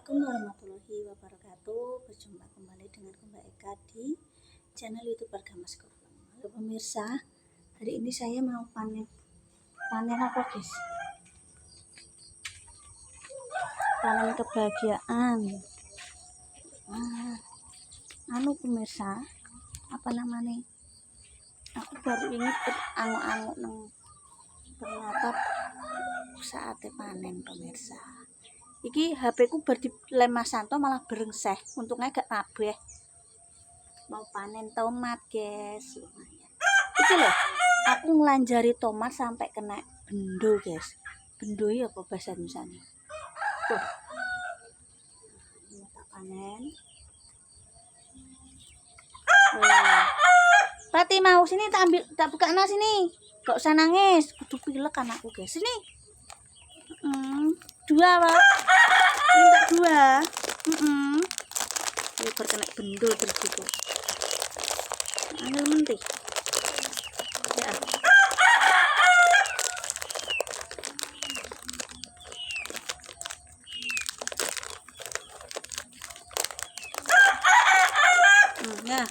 Assalamualaikum warahmatullahi wabarakatuh. Berjumpa kembali dengan Mbak Eka di channel YouTube Warga Mas Koplang. Halo pemirsa, hari ini saya mau panen apa guys? Panen kebahagiaan. Pemirsa, apa namanya? Aku baru ini berangu-angu ternyata saatnya panen pemirsa. Iki HP ku berdilem Mas Santo malah berengseh, untungnya gak kabeh. Mau panen tomat guys, lumayan. Iki loh, aku ngelanjari tomat sampai kena bendo guys. Bendo ya apa bahasa Indonesia? Tuh, ini tak panen. Pati mau sini tak ambil, tak buka sini. Gak usah nangis, kudu pilek anakku guys. Sini. Dua Pak. Minta dua. Ini berkena bendo terus gitu. Angel mentih. Ya. Ya.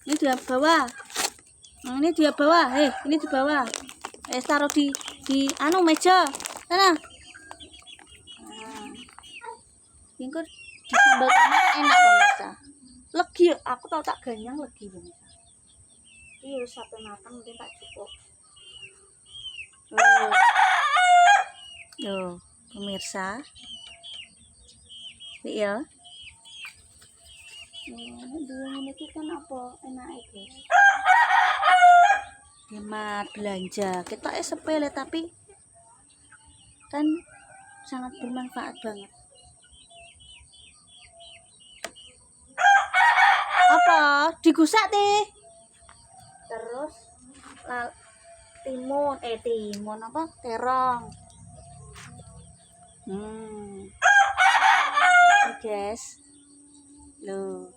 Ini dia bawah. Ini dia bawah. Ini di bawah. Taruh di meja. Sana. Bingkur di sambal tomat enak pemirsa. Legi, aku tau tak ganyang legi pemirsa. Iya sampai matang mungkin tak cukup. Loh, pemirsa. Iya. Ini kan apa enak guys. Hemat belanja. Kita sepele tapi kan sangat bermanfaat banget. Apa digusak teh terus timun apa terong guys loh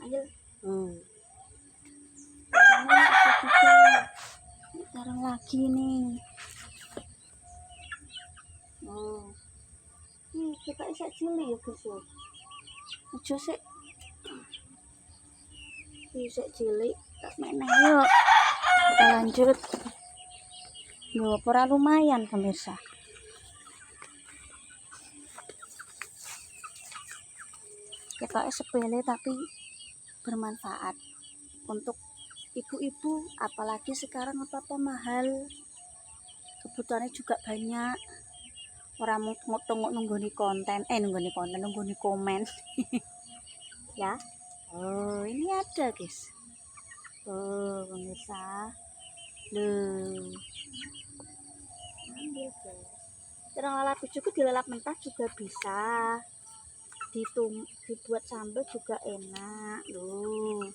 ayo terong lagi nih. Kita isek cilik ya guys ya. Aja sik. Isek cilik tak meneh yuk. Kita lanjut. Loh, ora lumayan pemirsa. Kita sepele tapi bermanfaat untuk ibu-ibu, apalagi sekarang apa-apa mahal. Kebutuhannya juga banyak. Orang mau nungguni konten, nungguni komen. Ya. Oh, ini ada, guys. Oh, pemirsa. Loh. Ambil, guys. Terang lalap juga dilalap mentah juga bisa. Dibuat sambal juga enak. Loh.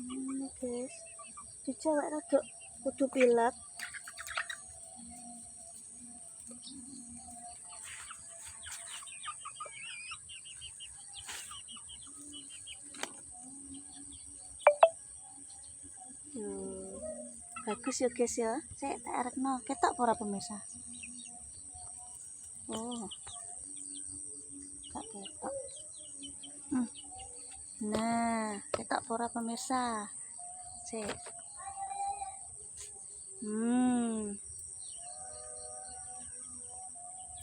Ini, guys. Dijawab rada kudu pilek. Bagus ya guys ya. Saya tak arekno ketok para pemirsa. Oh. Tak ketok. Nah, ketok para pemirsa. Sik.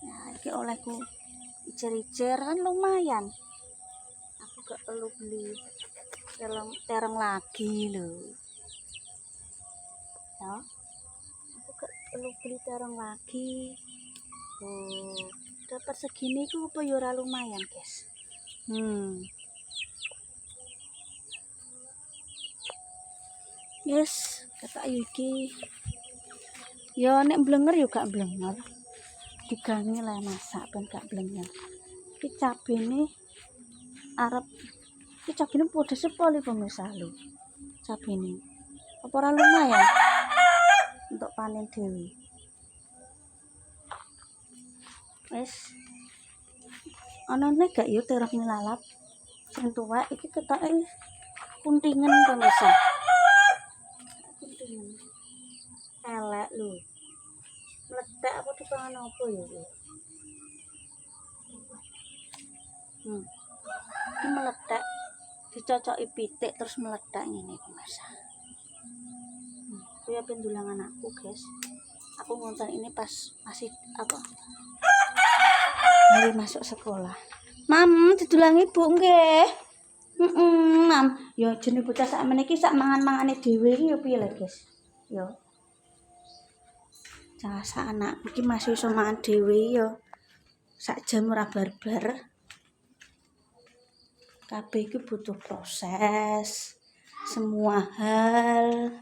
Nah, iki olehku icer-icer kan lumayan. Aku gak perlu beli terong lagi loh. Ya, aku gak perlu beli terong lagi. Oh, dapat segini ku apa ya ora lumayan guys. Yes, kata iki. Ya nek blenger yo gak blenger. Digangi lah masak ben gak blenger. Iki cabene arep iki cabene pedes sepoli pemirsa lho. Cabene. Apa ora lumayan untuk panen dewi. Wes ana gak yo terong nilalap sing tuwek iki ketoke kuntingan pemirsa. Kuntingan. Mangan apa ya? Ini meledak, dicocoki pitik terus meledak ini pemirsa. Kuwi pendulangan aku, guys. Aku ngonton ini pas masih apa? Baru masuk sekolah. Mam, didulangi Bu nggih. Mam, ya jenenge bocah sak meniki sak mangan-mangane dhewe iki ya piye lho, guys. Ya. Jasa anak iki masih iso mangan dhewe ya. Sak jam ora barbar. Kabeh iki butuh proses. Semua hal.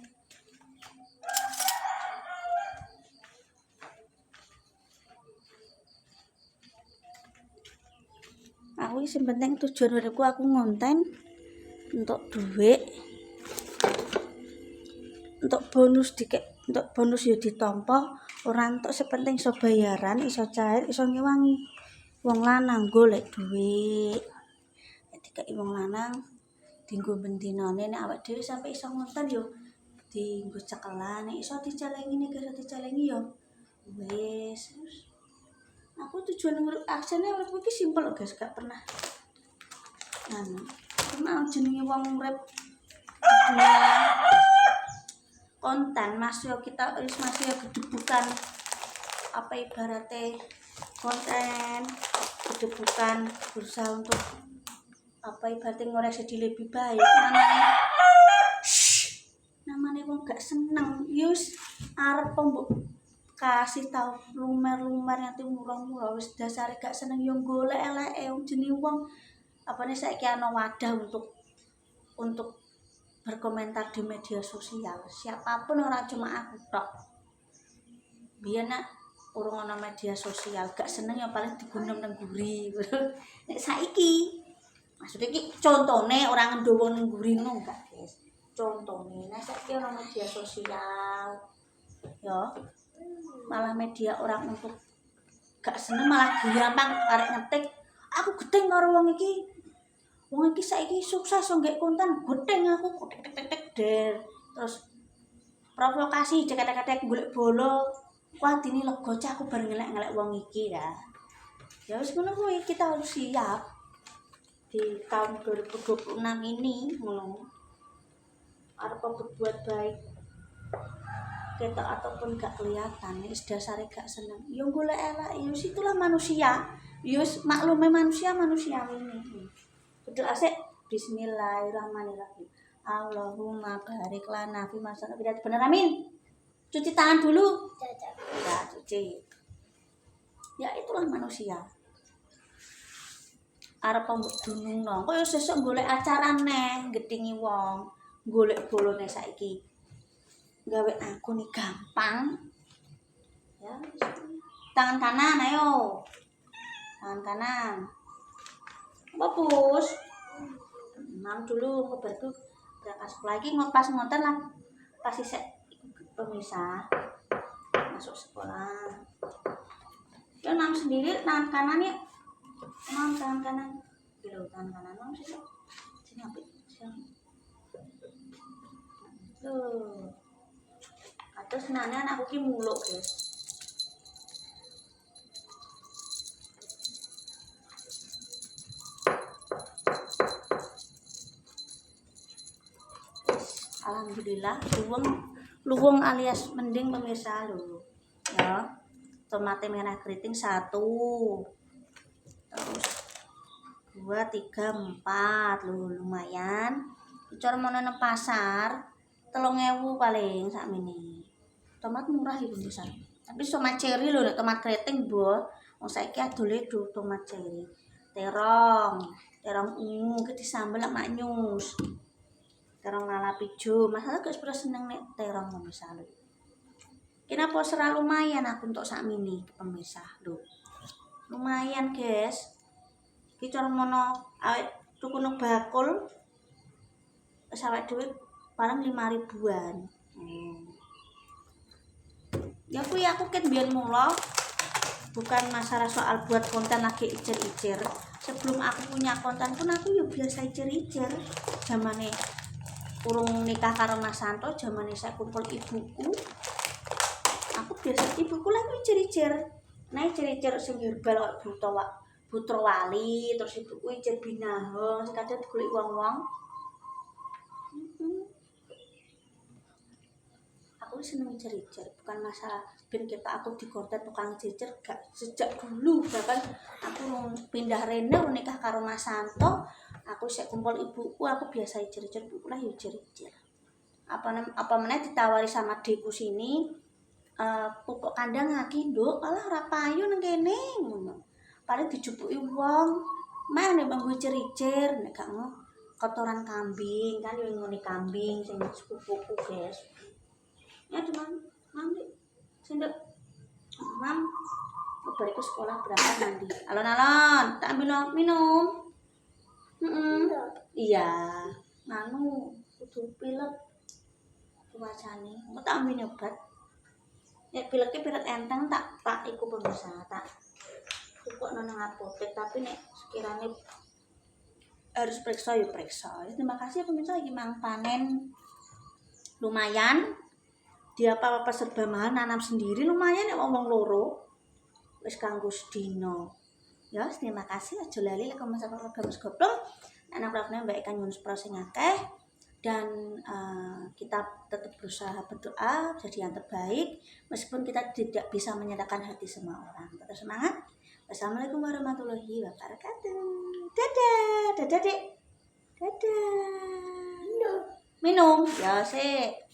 Aku sing penting tujuan uripku aku ngonten untuk duit. Untuk bonus untuk bonus ya ditampa, ora entuk sepenting iso bayaran, iso cair, iso ngewangi wong lanang golek duit. Dikeki wong lanang dienggo bendinane nek awake dhewe sampe iso ngonten yo dienggo cekelan, nek iso dicelengi nek iso dicelengi yo wis. Aku tujuan urip aksene uripku iki simpel lho guys, gak pernah pernah jenenge wong urip konten masih kita masih gedebukan apa ibaratnya konten gedebukan berusaha untuk apa ibaratnya ngoreksi lebih baik namanya wong gak seneng yus arep mbok kasih tau lumer-lumer nanti murah-murah wis dasare gak seneng yo golek eleke jenenge wong apane saiki ana wadah untuk berkomentar di media sosial. Siapapun, orang cuma aku tok. Biyen nak urung ana media sosial gak seneng yang paling digundem nang guri. Nek saiki maksudnya iki contone orang ngendowo nang guri ngono gak, guys. Contone nek saiki ana media sosial. Yo. Malah media orang untuk gak seneng malah gampang arek ngetik aku gedeng karo wong iki. Wong iki saiki sukses nggek konten gedeng aku tek der. Terus provokasi cekek-cekek golek bolo. Wah dini lega cah aku bar ngelek-ngelek wong iki ya. Ya wis ngono kuwi kita harus siap di tahun 2026 ini ngono. Arep berbuat baik ketok ataupun gak kelihatan wis dasare gak seneng. Yo golek elek yo itulah manusia. Yo maklume manusia ini. Betul asik bismillahirrahmanirrahim. Allahumma barik lana fi ma sanaqina bener amin. Cuci tangan dulu. Ya, cuci. Ya itulah manusia. Arep mbok dunungno. Kok yo sesuk golek acara neh gedhingi wong. Golek bolone saiki. Gawe aku nih gampang. Ya, tangan kanan ayo. Tangan kanan. Bapus. Mam dulu ngobatku berangkat sekolah lagi pas ngonten lah pas isek pemisah masuk sekolah. Ya mam sendiri tangan kanan ya. Mam tangan kanan. Gitu tangan kanan mam sih. Sini apik. Tuh. Terus nanya anakku ki muluk, guys. Alhamdulillah luwung alias mending pemirsa lho. Ya. Tomat merah keriting 1. Terus 2, 3, 4 lho lumayan. Cara mau nang pasar 3.000 paling sakmene. Tomat murah iki pemirsa. Tapi tomat cherry lho nek tomat keriting mbok. Wong saiki adole tomat cherry. Terong ungu ki disambel lak maknyus. Terong lalap ijo, masalah gak sepura seneng nek terong pemirsa lho. Kenapa serah lumayan aku untuk sak mini pemirsa lho. Lumayan guys. Iki cara mono awet tuku nang bakul wis awake dhewe paling 5.000-an. Ya kuwi aku ket biyen mula bukan masalah soal buat konten lagi icir-icir. Sebelum aku punya konten pun aku ya biasa icir-icir. Zamane urung nikah karo Mas Santo, zamane saya kumpul ibuku. Aku biasa ibuku lagi icir-icir. Nek ciri-ciri sing herbal kok Buto Wali, terus ibu kuwi jet binahong sing kadang digoleki wong-wong. Aku seneng jejer, bukan masalah ben ketok aku dikonten tukang jejer gak sejak dulu, bahkan aku pindah rene nikah karo Mas Santo, aku sik kumpul ibuku aku biasa jejer, ibuku lah yo jejer. Apa meneh ditawari sama deku sini, pupuk kandang ngaki, Nduk, alah ora payu nang kene ngono. Paling dijupuki wong, meh nek mbanggo jejer, nek gak ngono kotoran kambing, kan yo ngene kambing sing sepupuku, guys. Ya cuman nanti sendok mam balik ke sekolah berangkat nanti alon-alon tak ambil minum iya nganu kudu pilek cuacane mau tak ambil obat ya pileknya pilek enteng tak iku pemirsa tak cukup nang apotek tapi nek sekiranya harus periksa ya periksa. Terima kasih pemirsa lagi mang panen lumayan. Dia apa-apa serba mahal nanam sendiri lumayan nek wong loro wis kanggo sedina. Ya, terima kasih aja lali lek komen program goblok. Anak vlognya Mbak Eka nyuwun sing akeh dan kita tetap berusaha berdoa jadi yang terbaik meskipun kita tidak bisa menyenangkan hati semua orang. Tetap semangat. Wassalamualaikum warahmatullahi wabarakatuh. Dadah, dadah Dek. Dadah. Minum. Ya, sik.